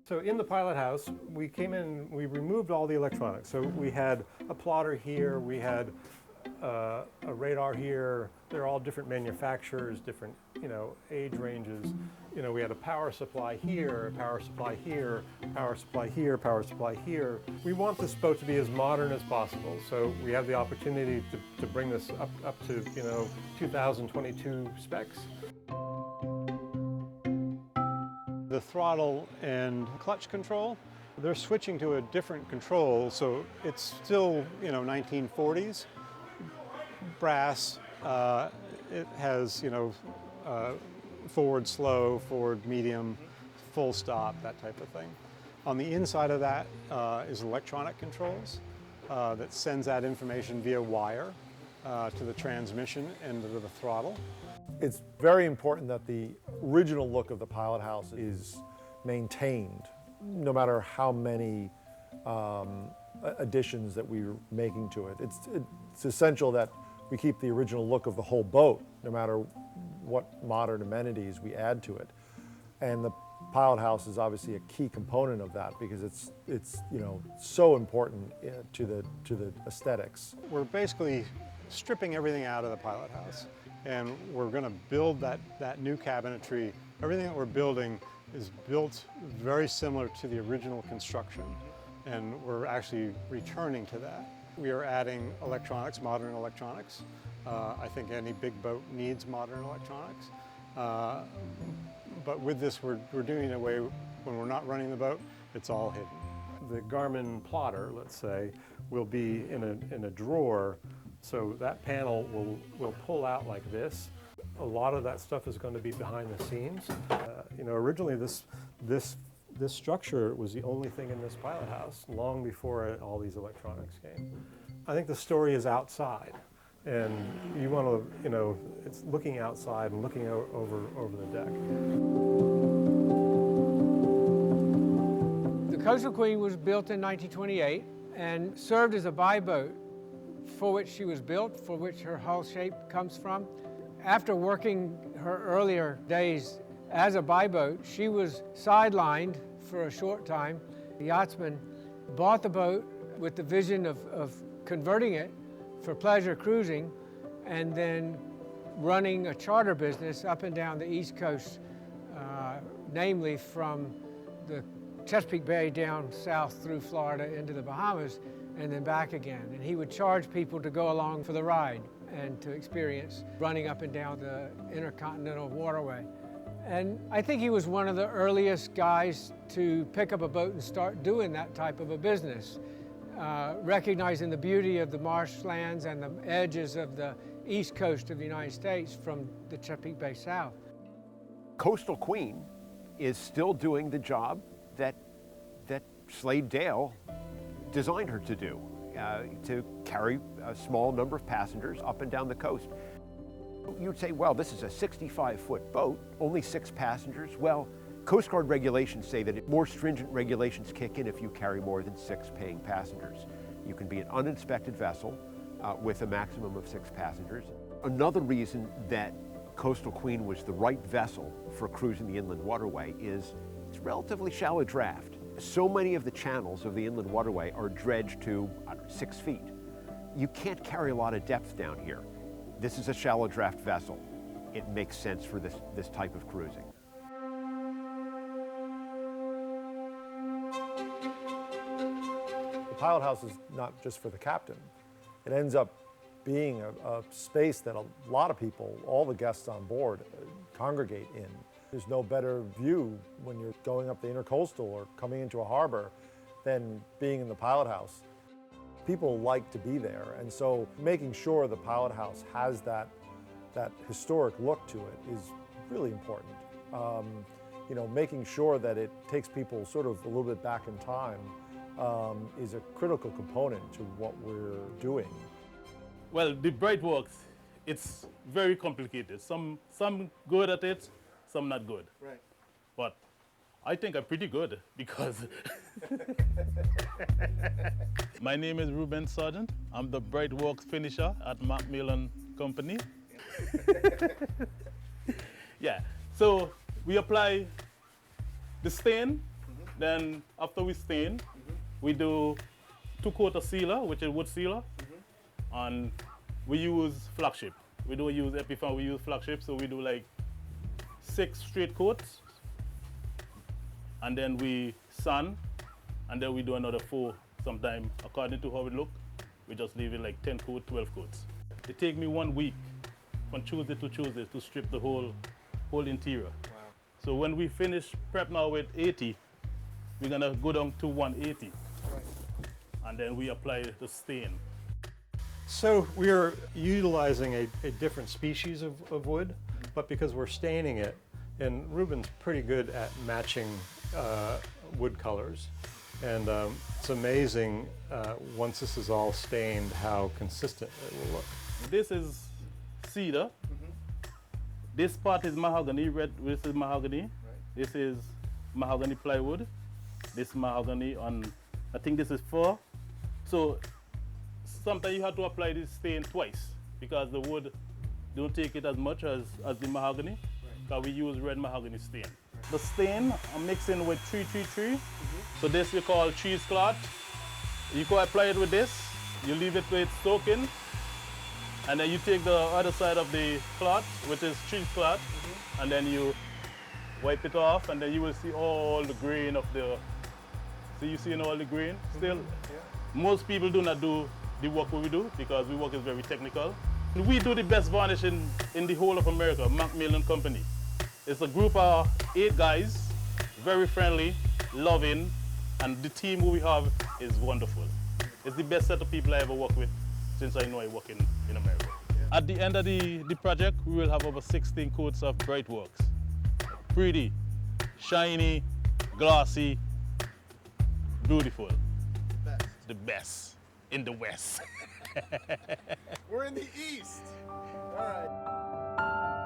So in the pilot house, we came in, we removed all the electronics. So we had a plotter here, we had a radar here. They're all different manufacturers, different, age ranges. We had a power supply here, a power supply here, power supply here, power supply here. We want this boat to be as modern as possible. So we have the opportunity to bring this up to, 2022 specs. The throttle and clutch control, they're switching to a different control, so it's still, 1940s. Brass, it has, forward slow, forward medium, full stop, that type of thing. On the inside of that is electronic controls that sends that information via wire to the transmission and to the throttle. It's very important that the original look of the pilot house is maintained, no matter how many additions that we're making to it. It's essential that we keep the original look of the whole boat, no matter what modern amenities we add to it. And the pilot house is obviously a key component of that because it's so important to the aesthetics. We're basically stripping everything out of the pilot house, and we're going to build that new cabinetry. Everything that we're building is built very similar to the original construction, and we're actually returning to that. We are adding electronics, modern electronics. I think any big boat needs modern electronics. But with this, we're doing it in a way when we're not running the boat, it's all hidden. The Garmin plotter, let's say, will be in a drawer, so that panel will pull out like this. A lot of that stuff is going to be behind the scenes. Originally this structure was the only thing in this pilot house long before all these electronics came. I think the story is outside, and you want to, it's looking outside and looking over the deck. The Coastal Queen was built in 1928 and served as a buy boat for which she was built, for which her hull shape comes from. After working her earlier days as a buy boat, she was sidelined for a short time. The yachtsman bought the boat with the vision of converting it for pleasure cruising and then running a charter business up and down the East Coast, namely from the Chesapeake Bay down south through Florida into the Bahamas and then back again. And he would charge people to go along for the ride and to experience running up and down the intercontinental waterway. And I think he was one of the earliest guys to pick up a boat and start doing that type of a business, recognizing the beauty of the marshlands and the edges of the east coast of the United States from the Chesapeake Bay south. Coastal Queen is still doing the job that Slade Dale designed her to do, to carry a small number of passengers up and down the coast. You'd say, well, this is a 65-foot boat, only 6 passengers. Well, Coast Guard regulations say that more stringent regulations kick in if you carry more than 6 paying passengers. You can be an uninspected vessel with a maximum of 6 passengers. Another reason that Coastal Queen was the right vessel for cruising the inland waterway is it's relatively shallow draft. So many of the channels of the inland waterway are dredged to 6 feet. You can't carry a lot of depth down here. This is a shallow draft vessel. It makes sense for this type of cruising. The pilot house is not just for the captain. It ends up being a space that a lot of people, all the guests on board, congregate in. There's no better view when you're going up the intercoastal or coming into a harbor than being in the pilot house. People like to be there, and so making sure the pilot house has that historic look to it is really important. Making sure that it takes people sort of a little bit back in time is a critical component to what we're doing. Well, the bright works, it's very complicated. Some good at it, some not good. Right. But I think I'm pretty good because my name is Ruben Sargent. I'm the bright works finisher at Macmillan Company. Yeah, so we apply the stain Then after we stain, we do 2 coat of sealer, which is wood sealer, and we use flagship. We don't use Epiphan, we use flagship, so we do like 6 straight coats, and then we sand, and then we do another 4 sometime according to how it look. We just leave it like 10 coats, 12 coats. It take me 1 week from Tuesday to Tuesday to strip the whole interior. Wow. So when we finish prep now with 80, we're gonna go down to 180. Right. And then we apply the stain. So we're utilizing a different species of wood, but because we're staining it, and Ruben's pretty good at matching wood colors. And it's amazing once this is all stained how consistent it will look. This is cedar. This part is mahogany, this is mahogany. Right. This is mahogany plywood. This mahogany on, I think this is fir. So sometimes you have to apply this stain twice because the wood don't take it as much as the mahogany. Right. Because we use red mahogany stain. Right. The stain I'm mixing with 333. So this we call cheesecloth. You can apply it with this. You leave it with soaking. And then you take the other side of the cloth, which is cheesecloth, and then you wipe it off, and then you will see all the grain of the. So you see all the grain still. Yeah. Most people do not do the work we do because we work is very technical. We do the best varnish in the whole of America, Macmillan Company. It's a group of 8 guys, very friendly, loving, and the team we have is wonderful. It's the best set of people I ever worked with since I know I work in America. Yeah. At the end of the project, we will have over 16 coats of bright works. Pretty, shiny, glossy, beautiful. Best. The best in the West. We're in the East. All right.